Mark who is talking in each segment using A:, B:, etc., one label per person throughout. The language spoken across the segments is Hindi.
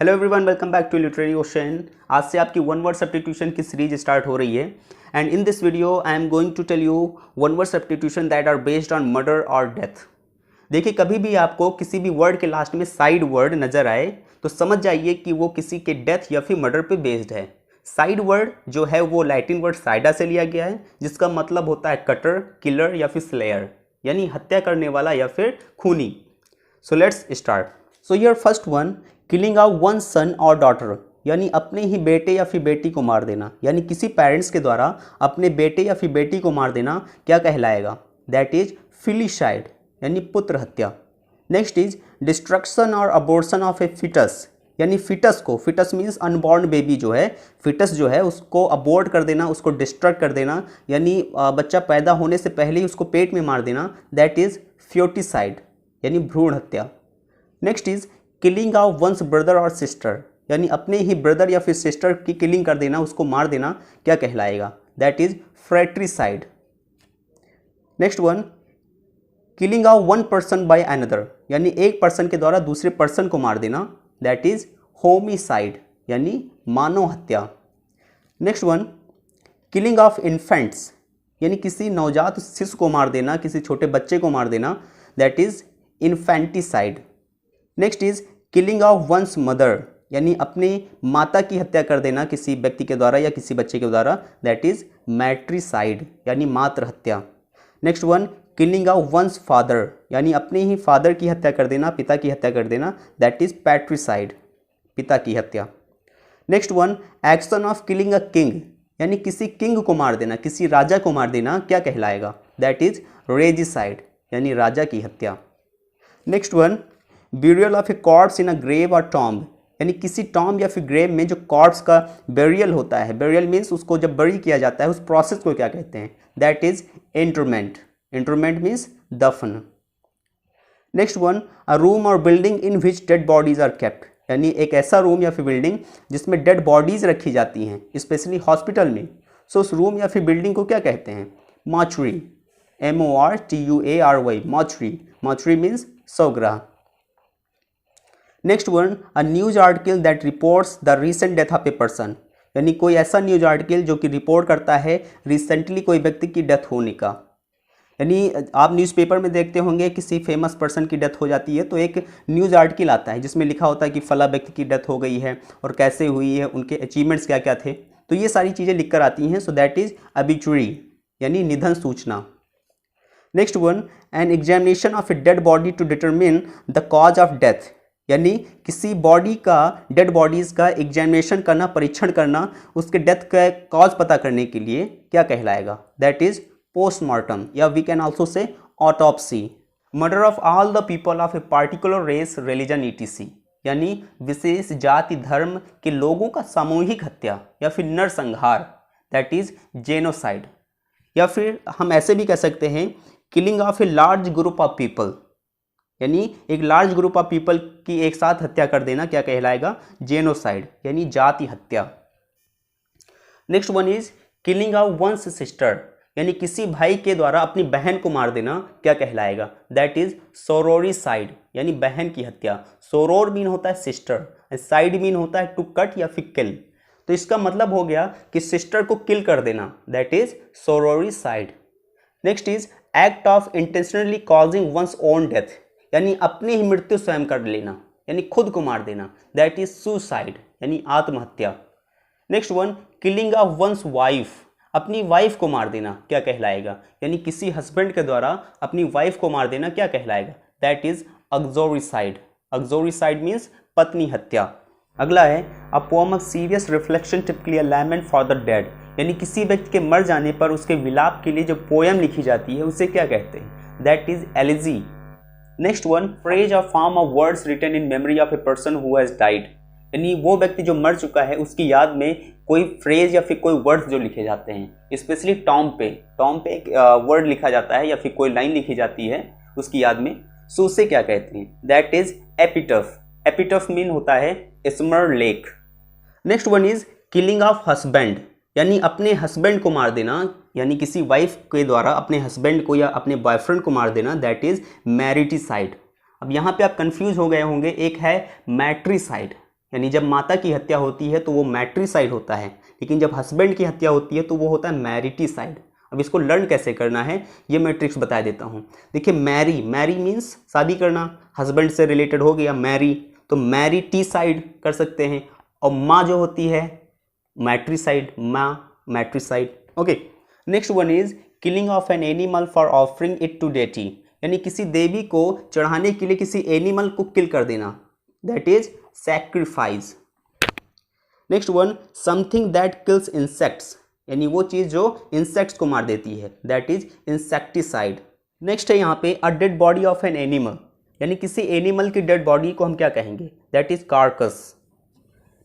A: Hello everyone, welcome back to literary ocean. आज से आपकी वन वर्ड सब्स्टिट्यूशन की सीरीज स्टार्ट हो रही है and in this video I am going to tell you one word substitution that are based on murder और डेथ। देखिए, कभी भी आपको किसी भी वर्ड के लास्ट में साइड वर्ड नज़र आए तो समझ जाइए कि वो किसी के डेथ या फिर मर्डर पे बेस्ड है। साइड वर्ड जो है वो लैटिन वर्ड साइडा से लिया गया है, जिसका मतलब होता है कटर, किलर या फिर स्लेयर, यानी हत्या करने वाला या फिर खूनी। So let's start. So your first one, killing of one son और डॉटर, यानी अपने ही बेटे या फिर बेटी को मार देना, यानी किसी पेरेंट्स के द्वारा अपने बेटे या फिर बेटी को मार देना क्या कहलाएगा? दैट इज फिलिसाइड, यानी पुत्र हत्या। नेक्स्ट इज डिस्ट्रक्शन और अबॉर्शन ऑफ ए फिटस, यानी फिटस को, फिटस मीन्स अनबॉर्न बेबी जो है, फिटस जो है उसको अबॉर्ट कर देना, उसको डिस्ट्रक्ट कर देना, यानी बच्चा पैदा होने से पहले ही उसको पेट में मार देना। दैट इज फ्योटिसाइड, यानी भ्रूण हत्या। Next is killing of one's brother और सिस्टर, यानी अपने ही ब्रदर या फिर सिस्टर की किलिंग कर देना, उसको मार देना, क्या कहलाएगा? That is fratricide. Next one, killing of one person by another, यानी एक पर्सन के द्वारा दूसरे पर्सन को मार देना, दैट इज होमिसाइड, यानी मानव हत्या। Next one, killing of infants, यानी किसी नवजात शिशु को मार देना, किसी छोटे बच्चे को मार देना, that is infanticide. Next is killing of one's mother, यानी अपने माता की हत्या कर देना किसी व्यक्ति के द्वारा या किसी बच्चे के द्वारा, दैट इज मैट्रिसाइड, यानी मातृ हत्या। Next one, killing of once father, यानी अपने ही फादर की हत्या कर देना, पिता की हत्या कर देना, दैट इज पैट्रिसाइड, पिता की हत्या। Next one, action of killing a king, यानी किसी किंग को मार देना, किसी राजा को मार देना, क्या कहलाएगा? दैट इज रेजिसाइड, यानी राजा की हत्या। Next one, burial of a corpse in a grave और टॉम्ब, यानी किसी टॉम्ब या फिर ग्रेव में जो कॉर्प्स का बेरियल होता है, बेरियल मीन्स उसको जब बरी किया जाता है उस प्रोसेस को क्या कहते हैं? That is interment, interment means दफन। नेक्स्ट वन, अ रूम और building in which dead bodies are kept, यानी एक ऐसा रूम या फिर बिल्डिंग जिसमें डेड बॉडीज रखी जाती हैं, स्पेशली हॉस्पिटल में। सो उस रूम या फिर बिल्डिंग को क्या कहते हैं? Mortuary, MORTUARY, mortuary, mortuary means शवगृह। Next one, a news article that reports the recent death of a person, यानी कोई ऐसा न्यूज आर्टिकल जो कि रिपोर्ट करता है रिसेंटली कोई व्यक्ति की डेथ होने का। यानी आप न्यूज़पेपर में देखते होंगे किसी फेमस पर्सन की डेथ हो जाती है तो एक न्यूज़ आर्टिकल आता है जिसमें लिखा होता है कि फला व्यक्ति की डेथ हो गई है और कैसे हुई है, उनके अचीवमेंट्स क्या क्या थे, तो ये सारी चीज़ें लिख कर आती हैं। सो दैट इज अबिचुरी, यानी निधन सूचना। Next one, an examination of a dead body to determine the cause of death, यानी किसी बॉडी का, डेड बॉडीज़ का एग्जामिनेशन करना, परीक्षण करना, उसके डेथ का कॉज पता करने के लिए क्या कहलाएगा? दैट इज पोस्टमार्टम, या we can also say autopsy. Murder of all the people of a particular race, religion ETC, यानी विशेष जाति धर्म के लोगों का सामूहिक हत्या या फिर नरसंहार, दैट इज जेनोसाइड। या फिर हम ऐसे भी कह सकते हैं killing of a large group of people, यानी एक लार्ज ग्रुप ऑफ पीपल की एक साथ हत्या कर देना, क्या कहलाएगा? जेनोसाइड, यानी जाति हत्या। Next one is killing of one's sister, यानी किसी भाई के द्वारा अपनी बहन को मार देना, क्या कहलाएगा? दैट इज सोरोरिसाइड, यानी बहन की हत्या। सोरोर मीन होता है सिस्टर, साइड मीन होता है टू कट या फिर किल, तो इसका मतलब हो गया कि सिस्टर को किल कर देना, that is sororicide. Next is act of intentionally causing one's own death, यानी अपनी ही मृत्यु स्वयं कर लेना, यानी खुद को मार देना, दैट इज सुसाइड, यानी आत्महत्या। Next one, killing of one's wife, अपनी वाइफ को मार देना, क्या कहलाएगा? यानी किसी हस्बैंड के द्वारा अपनी वाइफ को मार देना, क्या कहलाएगा? दैट इज अग्जोरिसाइड, अग्जोरिसाइड मीन्स पत्नी हत्या। अगला है a poem of serious reflection typically a lament for the dead, यानी किसी व्यक्ति के मर जाने पर उसके विलाप के लिए जो पोएम लिखी जाती है उसे क्या कहते हैं? That is elegy. Next one, phrase of form of words written in memory of a person who has died, यानी वो व्यक्ति जो मर चुका है उसकी याद में कोई फ्रेज या फिर कोई वर्ड्स जो लिखे जाते हैं, स्पेशली टॉम्ब पे एक वर्ड लिखा जाता है या फिर कोई लाइन लिखी जाती है उसकी याद में, सो उसे क्या कहते हैं? That is epitaph. Epitaph mean होता है स्मर लेख। Next one is killing of husband, यानी अपने हस्बैंड को मार देना, यानी किसी वाइफ के द्वारा अपने हस्बैंड को या अपने बॉयफ्रेंड को मार देना, दैट इज मैरिटिसाइड। अब यहाँ पे आप कंफ्यूज हो गए होंगे, एक है मैट्रिसाइड, यानी जब माता की हत्या होती है तो वो मैट्रिसाइड होता है, लेकिन जब हस्बैंड की हत्या होती है तो वो होता है मैरिटिसाइड। अब इसको लर्न कैसे करना है ये मैं ट्रिक्स बता देता हूँ। देखिए मैरी, मैरी मीन्स शादी करना, हस्बैंड से रिलेटेड हो गया मैरी, तो मैरिटिसाइड कर सकते हैं। और माँ जो होती है मैट्रिसाइड, माँ matricide. Okay, next one is killing of an animal for offering it to deity, यानी किसी देवी को चढ़ाने के लिए किसी एनिमल को किल कर देना, that is sacrifice. Next one something that kills insects, यानी वो चीज़ जो इंसेक्ट्स को मार देती है, दैट इज इंसेक्टिसाइड। नेक्स्ट है यहाँ पे a dead body of an animal, यानी किसी एनिमल की डेड बॉडी को हम क्या कहेंगे, that is carcass.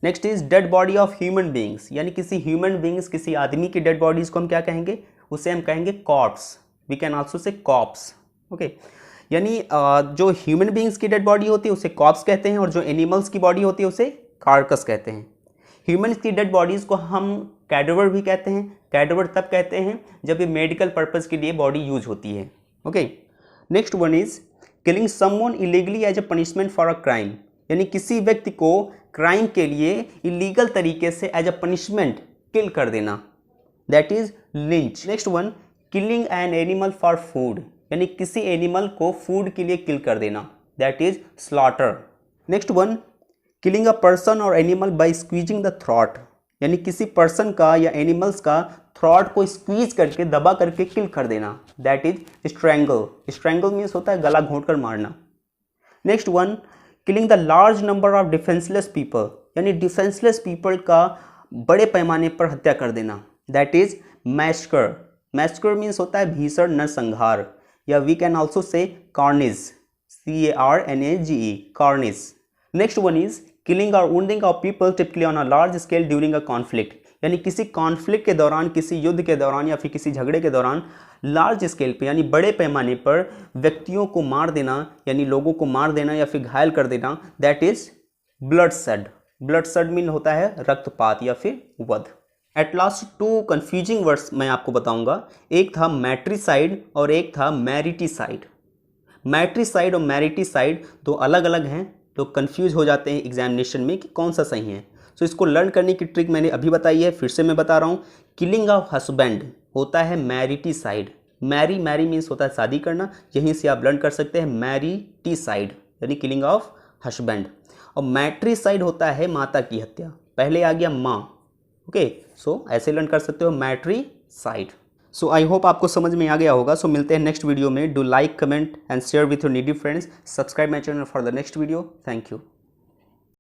A: Next is dead body of human beings, यानी किसी ह्यूमन बींग्स, किसी आदमी की डेड बॉडीज को हम क्या कहेंगे, उसे हम कहेंगे corps, we can also say cops. Okay, यानी जो ह्यूमन बींग्स की डेड बॉडी होती है उसे कॉप्स कहते हैं, और जो एनिमल्स की बॉडी होती है उसे कार्कस कहते हैं। ह्यूमन्स की डेड बॉडीज को हम कैडेवर भी कहते हैं। कैडेवर तब कहते हैं जब ये मेडिकल पर्पज़ के लिए बॉडी यूज होती है। Okay, next one is killing someone illegally as a punishment for a crime, यानी किसी व्यक्ति को क्राइम के लिए इलीगल तरीके से एज अ पनिशमेंट किल कर देना, that is lynch. Next one killing N animal for food, यानी किसी एनिमल को फूड के लिए किल कर देना, that is slaughter. Next one killing a person और animal by squeezing the throat, यानी किसी पर्सन का या एनिमल्स का थ्रॉट को स्क्वीज करके दबा करके किल कर देना, that is strangle. Strangle means होता है गला घोंट कर मारना। Next one killing the large number of defenceless people, यानी डिफेंसलेस पीपल का बड़े पैमाने पर हत्या कर देना, that is massacre. Massacre means होता है भीषण नरसंहार, या we can also say carnage, CARNAGE, carnage. Next one is killing और wounding of people typically on a large scale during a conflict, यानी किसी कॉन्फ्लिक्ट के दौरान, किसी युद्ध के दौरान या फिर किसी झगड़े के दौरान लार्ज स्केल पे यानी बड़े पैमाने पर व्यक्तियों को मार देना, यानी लोगों को मार देना या फिर घायल कर देना, that is bloodshed. Bloodshed mean होता है रक्तपात या फिर वध। At last two confusing words मैं आपको बताऊंगा, एक था मैट्रिसाइड और एक था मैरिटिसाइड। मैट्रिसाइड और मैरिटिसाइड दो अलग अलग हैं, तो कंफ्यूज हो जाते हैं एग्जामिनेशन में कि कौन सा सही है। सो इसको लर्न करने की ट्रिक मैंने अभी बताई है, फिर से मैं बता रहा हूँ। किलिंग ऑफ हस्बैंड होता है मैरिटिसाइड। मैरी, मैरी मीन्स होता है शादी करना, यहीं से आप लर्न कर सकते हैं मैरिटिसाइड यानी किलिंग ऑफ हस्बैंड। और मैट्रिसाइड होता है माता की हत्या, पहले आ गया माँ। ओके, सो ऐसे लर्न कर सकते हो मैट्रिसाइड। सो आई होप आपको समझ में आ गया होगा। सो मिलते हैं नेक्स्ट वीडियो में। Do like, comment and share with your needy friends. Subscribe my channel for the next video. Thank you.